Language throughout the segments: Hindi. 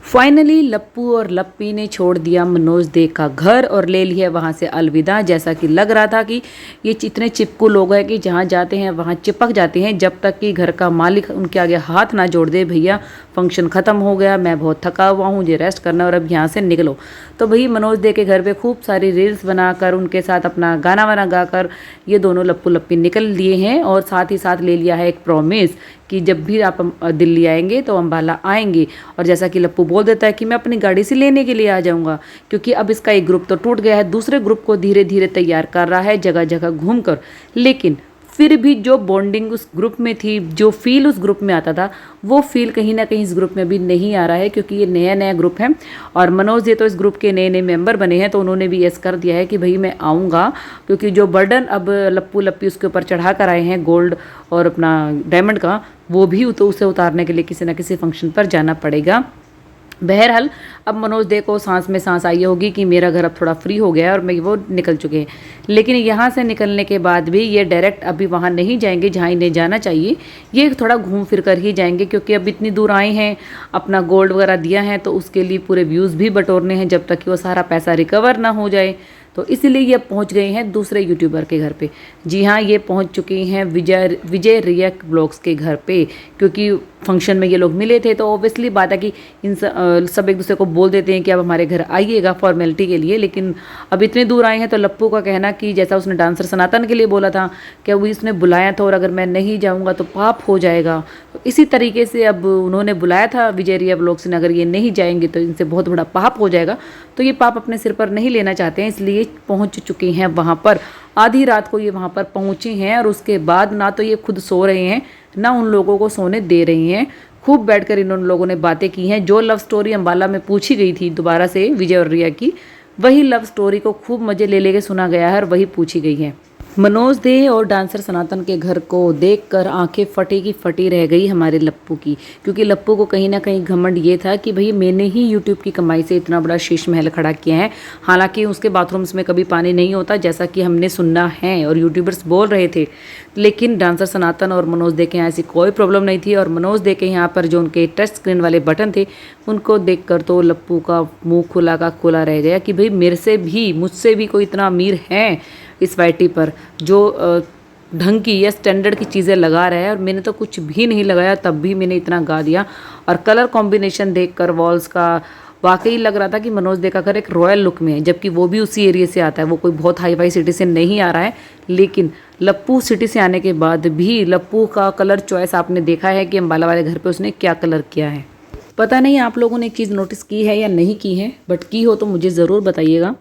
फाइनली लप्पू और लप्पी ने छोड़ दिया मनोज दे का घर और ले लिया वहाँ से अलविदा। जैसा कि लग रहा था कि ये इतने चिपकू लोग हैं कि जहाँ जाते हैं वहाँ चिपक जाते हैं, जब तक कि घर का मालिक उनके आगे हाथ ना जोड़ दे, भैया फंक्शन ख़त्म हो गया, मैं बहुत थका हुआ हूँ, मुझे रेस्ट करना और अब यहाँ से निकलो। तो भाई मनोज दे के घर पे खूब सारी रील्स बनाकर उनके साथ अपना गाना वाना गाकर ये दोनों लप्पू लप्पी निकल दिए हैं। और साथ ही साथ ले लिया है एक प्रॉमिस कि जब भी आप दिल्ली आएंगे तो अम्बाला आएंगे। और जैसा कि लप्पू बोल देता है कि मैं अपनी गाड़ी से लेने के लिए आ जाऊंगा, क्योंकि अब इसका एक ग्रुप तो टूट गया है, दूसरे ग्रुप को धीरे धीरे तैयार कर रहा है जगह जगह घूमकर। लेकिन फिर भी जो बॉन्डिंग उस ग्रुप में थी, जो फील उस ग्रुप में आता था, वो फील कहीं ना कहीं इस ग्रुप में भी नहीं आ रहा है, क्योंकि ये नया नया ग्रुप है। और मनोज ये तो इस ग्रुप के नए नए मेंबर बने हैं, तो उन्होंने भी यस कर दिया है कि भाई मैं आऊँगा, क्योंकि जो बर्डन अब लप्पू लप्पी उसके ऊपर चढ़ा कर आए हैं गोल्ड और अपना डायमंड का, वो भी तो उसे उतारने के लिए किसी न किसी फंक्शन पर जाना पड़ेगा। बहरहाल अब मनोज दे को सांस में सांस आई होगी कि मेरा घर अब थोड़ा फ्री हो गया है और मैं वो निकल चुके हैं। लेकिन यहाँ से निकलने के बाद भी ये डायरेक्ट अभी वहाँ नहीं जाएंगे जहाँ इन्हें जाना चाहिए, ये थोड़ा घूम फिर कर ही जाएंगे, क्योंकि अब इतनी दूर आए हैं, अपना गोल्ड वगैरह दिया है, तो उसके लिए पूरे व्यूज़ भी बटोरने हैं जब तक कि वो सारा पैसा रिकवर ना हो जाए। तो इसीलिए ये पहुंच गए हैं दूसरे यूट्यूबर के घर पे। जी हाँ, ये पहुंच चुके हैं विजय रियक ब्लॉग्स के घर पे, क्योंकि फंक्शन में ये लोग मिले थे। तो ऑब्वियसली बात है कि इन सब एक दूसरे को बोल देते हैं कि अब हमारे घर आइएगा फॉर्मेलिटी के लिए। लेकिन अब इतने दूर आए हैं तो लप्पू का कहना कि जैसा उसने डांसर सनातन के लिए बोला था कि वो इसने बुलाया था और अगर मैं नहीं जाऊँगा तो पाप हो जाएगा, तो इसी तरीके से अब उन्होंने बुलाया था विजय रिया ब्लॉग्स ने, अगर ये नहीं जाएंगे तो इनसे बहुत बड़ा पाप हो जाएगा। तो ये पाप अपने सिर पर नहीं लेना चाहते हैं, इसलिए पहुंच चुके हैं वहाँ पर। आधी रात को ये वहाँ पर पहुँचे हैं और उसके बाद ना तो ये खुद सो रहे हैं, ना उन लोगों को सोने दे रही हैं। खूब बैठकर इन लोगों ने बातें की हैं। जो लव स्टोरी अम्बाला में पूछी गई थी दोबारा से विजय और रिया की, वही लव स्टोरी को खूब मज़े ले लेके सुना गया है और वही पूछी गई है। मनोज दे और डांसर सनातन के घर को देखकर आंखें फटी की फटी रह गई हमारे लप्पू की, क्योंकि लप्पू को कहीं ना कहीं घमंड ये था कि भाई मैंने ही यूट्यूब की कमाई से इतना बड़ा शीश महल खड़ा किया है। हालांकि उसके बाथरूम्स में कभी पानी नहीं होता, जैसा कि हमने सुनना है और यूट्यूबर्स बोल रहे थे। लेकिन डांसर सनातन और मनोज दे के यहाँ ऐसी कोई प्रॉब्लम नहीं थी। और मनोज दे के यहाँ पर जो उनके टच स्क्रीन वाले बटन थे, उनको देखकर तो लप्पू का मुंह खुला का खुला रह गया कि भाई मुझसे भी कोई इतना अमीर है इस वाईटी पर जो ढंग की या स्टैंडर्ड की चीज़ें लगा रहा है, और मैंने तो कुछ भी नहीं लगाया तब भी मैंने इतना गा दिया। और कलर कॉम्बिनेशन देखकर वॉल्स का वाकई लग रहा था कि मनोज दे का घर एक रॉयल लुक में है, जबकि वो भी उसी एरिया से आता है, वो कोई बहुत हाई फाई सिटी से नहीं आ रहा है। लेकिन लप्पू सिटी से आने के बाद भी लप्पू का कलर चॉइस आपने देखा है कि अम्बाला वाले घर पे उसने क्या कलर किया है। पता नहीं आप लोगों ने एक चीज़ नोटिस की है या नहीं की है, बट की हो तो मुझे ज़रूर बताइएगा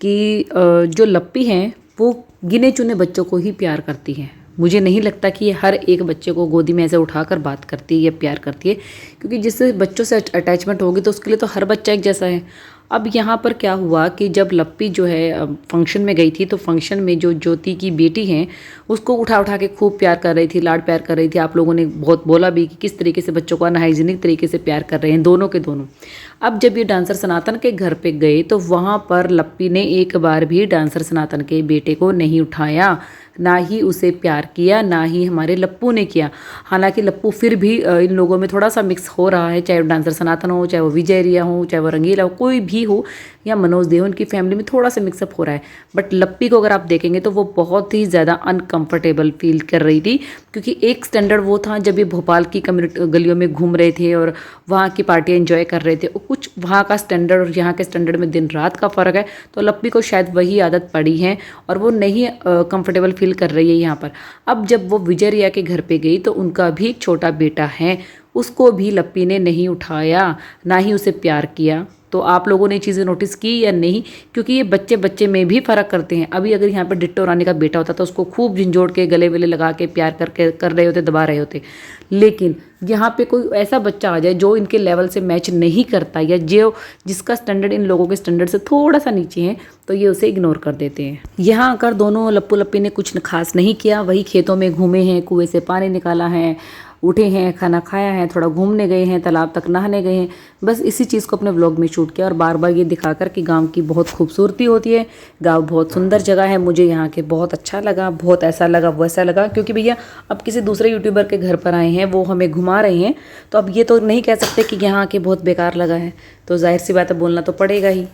कि जो लप्पी हैं वो गिने चुने बच्चों को ही प्यार करती है। मुझे नहीं लगता कि ये हर एक बच्चे को गोदी में ऐसे उठाकर बात करती है या प्यार करती है, क्योंकि जिससे बच्चों से अटैचमेंट होगी तो उसके लिए तो हर बच्चा एक जैसा है। अब यहाँ पर क्या हुआ कि जब लप्पी जो है फंक्शन में गई थी, तो फंक्शन में जो ज्योति की बेटी हैं उसको उठा उठा के खूब प्यार कर रही थी, लाड प्यार कर रही थी। आप लोगों ने बहुत बोला भी कि किस तरीके से बच्चों को अनहाइजीनिक तरीके से प्यार कर रहे हैं दोनों के दोनों। अब जब ये डांसर सनातन के घर पे गए तो वहाँ पर लप्पी ने एक बार भी डांसर सनातन के बेटे को नहीं उठाया, ना ही उसे प्यार किया, ना ही हमारे लप्पू ने किया। हालांकि लप्पू फिर भी इन लोगों में थोड़ा सा मिक्स हो रहा है, चाहे वो डांसर सनातन हो, चाहे वो विजय रिया हो, चाहे वो रंगीला हो, कोई भी हो, या मनोज दे, उनकी फैमिली में थोड़ा सा मिक्सअप हो रहा है। बट लप्पी को अगर आप देखेंगे तो वो बहुत ही ज़्यादा अनकंफर्टेबल फील कर रही थी, क्योंकि एक स्टैंडर्ड वो था जब ये भोपाल की कम्युनिटी गलियों में घूम रहे थे और वहाँ की पार्टियाँ एंजॉय कर रहे थे, और कुछ वहाँ का स्टैंडर्ड और यहाँ के स्टैंडर्ड में दिन रात का फ़र्क है। तो लप्पी को शायद वही आदत पड़ी है और वो नहीं कंफर्टेबल फील कर रही है यहाँ पर। अब जब वो विजय रिया के घर पे गई तो उनका भी एक छोटा बेटा है, उसको भी लप्पी ने नहीं उठाया, ना ही उसे प्यार किया। तो आप लोगों ने चीज़ें नोटिस की या नहीं, क्योंकि ये बच्चे बच्चे में भी फ़र्क करते हैं। अभी अगर यहाँ पर डिट्टो रानी का बेटा होता तो उसको खूब झिंझोड़ के गले वेले लगा के प्यार करके कर रहे होते, दबा रहे होते। लेकिन यहाँ पे कोई ऐसा बच्चा आ जाए जो इनके लेवल से मैच नहीं करता, या जो जिसका स्टैंडर्ड इन लोगों के स्टैंडर्ड से थोड़ा सा नीचे है, तो ये उसे इग्नोर कर देते हैं। यहाँ आकर दोनों लप्पू लप्पी ने कुछ खास नहीं किया, वही खेतों में घूमे हैं, कुएं से पानी निकाला है, उठे हैं, खाना खाया है, थोड़ा घूमने गए हैं, तालाब तक नहाने गए हैं, बस इसी चीज़ को अपने व्लॉग में शूट किया और बार बार ये दिखाकर कि गांव की बहुत खूबसूरती होती है, गांव बहुत सुंदर जगह है, मुझे यहाँ के बहुत अच्छा लगा, बहुत ऐसा लगा वैसा लगा। क्योंकि भैया अब किसी दूसरे यूट्यूबर के घर पर आए हैं, वो हमें घुमा रहे हैं, तो अब ये तो नहीं कह सकते कि यहाँ आके बहुत बेकार लगा है, तो जाहिर सी बात है बोलना तो पड़ेगा ही।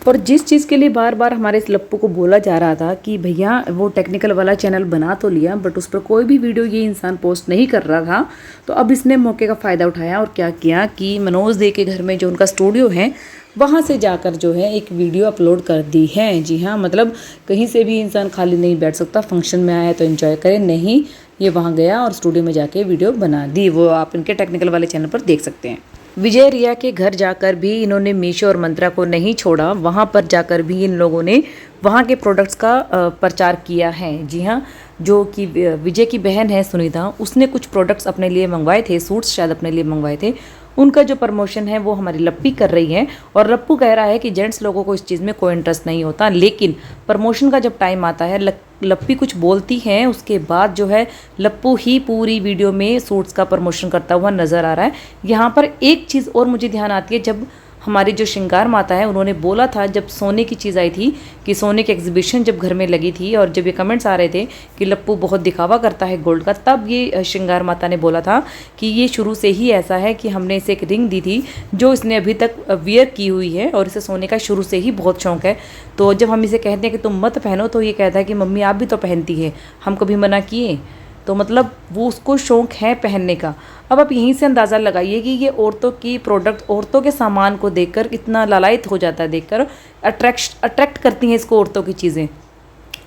और जिस चीज़ के लिए बार बार हमारे इस लप्पू को बोला जा रहा था कि भैया वो टेक्निकल वाला चैनल बना तो लिया, बट उस पर कोई भी वीडियो ये इंसान पोस्ट नहीं कर रहा था, तो अब इसने मौके का फ़ायदा उठाया और क्या किया कि मनोज दे के घर में जो उनका स्टूडियो है वहाँ से जाकर जो है एक वीडियो अपलोड कर दी है। जी हाँ, मतलब कहीं से भी इंसान खाली नहीं बैठ सकता, फंक्शन में आया है तो एंजॉय करे, नहीं ये वहाँ गया और स्टूडियो में जाके वीडियो बना दी। वो आप इनके टेक्निकल वाले चैनल पर देख सकते हैं। विजय रिया के घर जाकर भी इन्होंने मीशो और मंत्रा को नहीं छोड़ा, वहाँ पर जाकर भी इन लोगों ने वहाँ के प्रोडक्ट्स का प्रचार किया है। जी हाँ, जो कि विजय की बहन है सुनीता, उसने कुछ प्रोडक्ट्स अपने लिए मंगवाए थे, सूट्स शायद अपने लिए मंगवाए थे, उनका जो प्रमोशन है वो हमारी लप्पी कर रही है। और लप्पू कह रहा है कि जेंट्स लोगों को इस चीज़ में कोई इंटरेस्ट नहीं होता, लेकिन प्रमोशन का जब टाइम आता है लप्पी कुछ बोलती है, उसके बाद जो है लप्पू ही पूरी वीडियो में सूट्स का प्रमोशन करता हुआ नज़र आ रहा है। यहाँ पर एक चीज़ और मुझे ध्यान आती है, जब हमारी जो श्रृंगार माता है उन्होंने बोला था, जब सोने की चीज़ आई थी कि सोने की एग्जीबिशन जब घर में लगी थी और जब ये कमेंट्स आ रहे थे कि लप्पू बहुत दिखावा करता है गोल्ड का, तब ये श्रृंगार माता ने बोला था कि ये शुरू से ही ऐसा है कि हमने इसे एक रिंग दी थी जो इसने अभी तक वियर की हुई है और इसे सोने का शुरू से ही बहुत शौक है। तो जब हम इसे कहते हैं कि तुम मत पहनो, तो ये कहता है कि मम्मी आप भी तो पहनती है, हम कभी मना किए? तो मतलब वो उसको शौक है पहनने का। अब आप यहीं से अंदाज़ा लगाइए कि ये औरतों की प्रोडक्ट, औरतों के सामान को देखकर इतना लालायित हो जाता है, देखकर अट्रैक्ट करती हैं इसको औरतों की चीज़ें।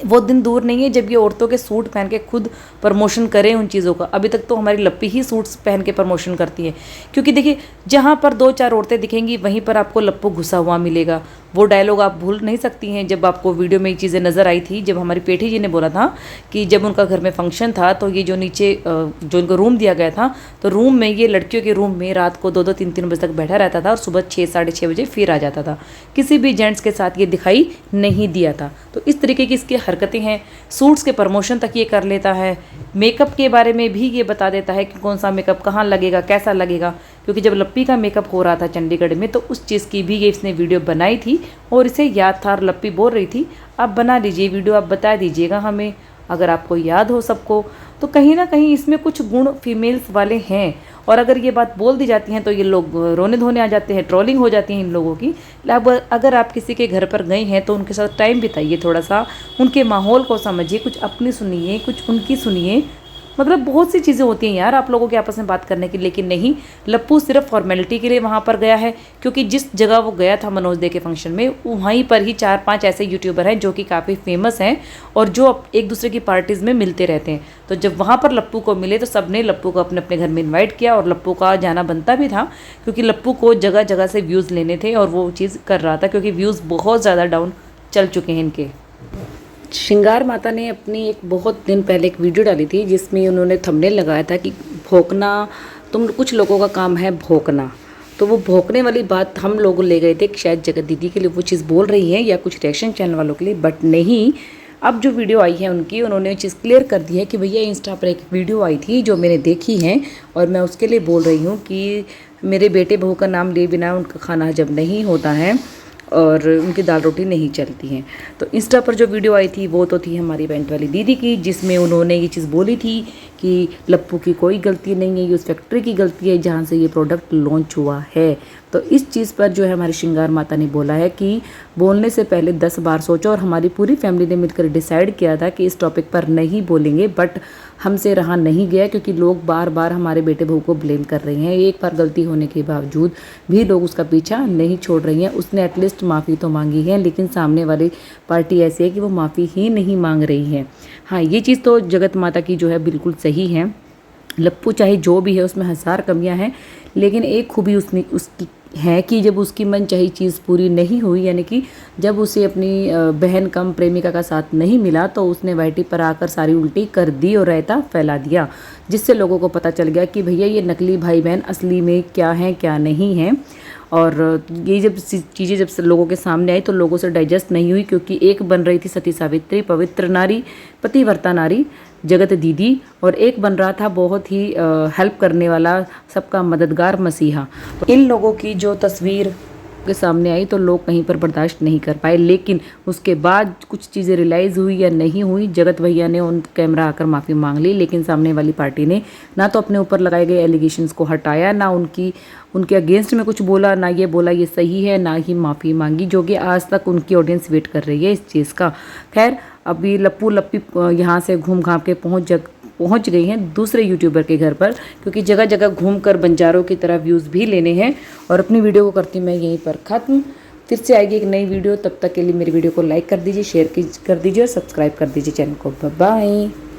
वो दिन दूर नहीं है जब ये औरतों के सूट पहन के खुद प्रमोशन करें उन चीज़ों का। अभी तक तो हमारी लप्पी ही सूट्स पहन के प्रमोशन करती है, क्योंकि देखिए जहाँ पर 2-4 औरतें दिखेंगी वहीं पर आपको लप्पू घुसा हुआ मिलेगा। वो डायलॉग आप भूल नहीं सकती हैं, जब आपको वीडियो में ये चीज़ें नज़र आई थी, जब हमारी पेठी जी ने बोला था कि जब उनका घर में फंक्शन था तो ये जो नीचे जो इनको रूम दिया गया था, तो रूम में ये लड़कियों के रूम में रात को 2-2 3-3 बजे तक बैठा रहता था और सुबह 6-6:30 बजे फिर आ जाता था। किसी भी जेंट्स के साथ ये दिखाई नहीं दिया था। तो इस तरीके की इसकी हरकतें हैं। सूट्स के प्रमोशन तक ये कर लेता है, मेकअप के बारे में भी ये बता देता है कि कौन सा मेकअप कहाँ लगेगा, कैसा लगेगा। क्योंकि जब लप्पी का मेकअप हो रहा था चंडीगढ़ में, तो उस चीज़ की भी ये इसने वीडियो बनाई थी और इसे याद था। और लप्पी बोल रही थी आप बना लीजिए वीडियो, आप बता दीजिएगा हमें अगर आपको याद हो सबको। तो कहीं ना कहीं इसमें कुछ गुण फीमेल्स वाले हैं, और अगर ये बात बोल दी जाती हैं तो ये लोग रोने धोने आ जाते हैं, ट्रोलिंग हो जाती है इन लोगों की। अगर आप किसी के घर पर गए हैं तो उनके साथ टाइम बिताइए, थोड़ा सा उनके माहौल को समझिए, कुछ अपनी सुनिए, कुछ उनकी सुनिए। मतलब बहुत सी चीज़ें होती हैं यार आप लोगों के आपस में बात करने की, लेकिन नहीं, लप्पू सिर्फ फॉर्मेलिटी के लिए वहाँ पर गया है। क्योंकि जिस जगह वो गया था मनोज दे के फंक्शन में, वहीं पर ही 4-5 ऐसे यूट्यूबर हैं जो कि काफ़ी फेमस हैं और जो एक दूसरे की पार्टीज़ में मिलते रहते हैं। तो जब वहाँ पर लप्पू को मिले तो सब ने लप्पू को अपने अपने घर में इन्वाइट किया, और लप्पू का जाना बनता भी था क्योंकि लप्पू को जगह जगह से व्यूज़ लेने थे और वो चीज़ कर रहा था, क्योंकि व्यूज़ बहुत ज़्यादा डाउन चल चुके हैं इनके। श्रृंगार माता ने अपनी एक बहुत दिन पहले एक वीडियो डाली थी जिसमें उन्होंने थंबनेल लगाया था कि भौंकना, तुम कुछ लोगों का काम है भौंकना। तो वो भौंकने वाली बात हम लोग ले गए थे शायद जगत दीदी के लिए वो चीज़ बोल रही है या कुछ रिएक्शन चैनल वालों के लिए, बट नहीं। अब जो वीडियो आई है उनकी, उन्होंने चीज़ क्लियर कर दी है कि भैया इंस्टा पर एक वीडियो आई थी जो मैंने देखी है और मैं उसके लिए बोल रही हूँ कि मेरे बेटे बहू का नाम लिए बिना उनका खाना हजम नहीं होता है और उनकी दाल रोटी नहीं चलती हैं। तो इंस्टा पर जो वीडियो आई थी वो तो थी हमारी इवेंट वाली दीदी की, जिसमें उन्होंने ये चीज़ बोली थी कि लप्पू की कोई गलती नहीं है, ये उस फैक्ट्री की गलती है जहाँ से ये प्रोडक्ट लॉन्च हुआ है। तो इस चीज़ पर जो है हमारी श्रृंगार माता ने बोला है कि बोलने से पहले 10 बार सोचो, और हमारी पूरी फैमिली ने मिलकर डिसाइड किया था कि इस टॉपिक पर नहीं बोलेंगे, बट हमसे रहा नहीं गया क्योंकि लोग बार बार हमारे बेटे बहू को ब्लेम कर रहे हैं। एक बार गलती होने के बावजूद भी लोग उसका पीछा नहीं छोड़ रही हैं। उसने एटलीस्ट माफ़ी तो मांगी है, लेकिन सामने वाली पार्टी ऐसी है कि वो माफ़ी ही नहीं मांग रही है। हाँ, ये चीज़ तो जगत माता की जो है बिल्कुल सही है। लप्पू चाहे जो भी है उसमें 1000 कमियां हैं, लेकिन एक खूबी उसकी है कि जब उसकी मनचाही चीज़ पूरी नहीं हुई, यानी कि जब उसे अपनी बहन कम प्रेमिका का साथ नहीं मिला, तो उसने वाइटी पर आकर सारी उल्टी कर दी और रायता फैला दिया, जिससे लोगों को पता चल गया कि भैया ये नकली भाई बहन असली में क्या है क्या नहीं है। और ये जब चीज़ें जब लोगों के सामने आई तो लोगों से डाइजेस्ट नहीं हुई, क्योंकि एक बन रही थी सती सावित्री, पवित्र नारी, पतिव्रता नारी, जगत दीदी, और एक बन रहा था बहुत ही हेल्प करने वाला, सबका मददगार मसीहा। तो इन लोगों की जो तस्वीर के सामने आई तो लोग कहीं पर बर्दाश्त नहीं कर पाए, लेकिन उसके बाद कुछ चीज़ें रियलाइज़ हुई या नहीं हुई, जगत भैया ने उन कैमरा आकर माफ़ी मांग ली, लेकिन सामने वाली पार्टी ने ना तो अपने ऊपर लगाए गए एलिगेशंस को हटाया, ना उनके अगेंस्ट में कुछ बोला, ना ये बोला ये सही है, ना ही माफ़ी मांगी, जो कि आज तक उनकी ऑडियंस वेट कर रही है इस चीज़ का। खैर, अभी लप्पू लप्पी यहाँ से घूम घाम के पहुंच गई हैं दूसरे यूट्यूबर के घर पर, क्योंकि जगह जगह घूमकर बंजारों की तरह व्यूज़ भी लेने हैं। और अपनी वीडियो को करती मैं यहीं पर ख़त्म। फिर से आएगी एक नई वीडियो, तब तक के लिए मेरी वीडियो को लाइक कर दीजिए, शेयर कर दीजिए और सब्सक्राइब कर दीजिए चैनल को। Bye bye.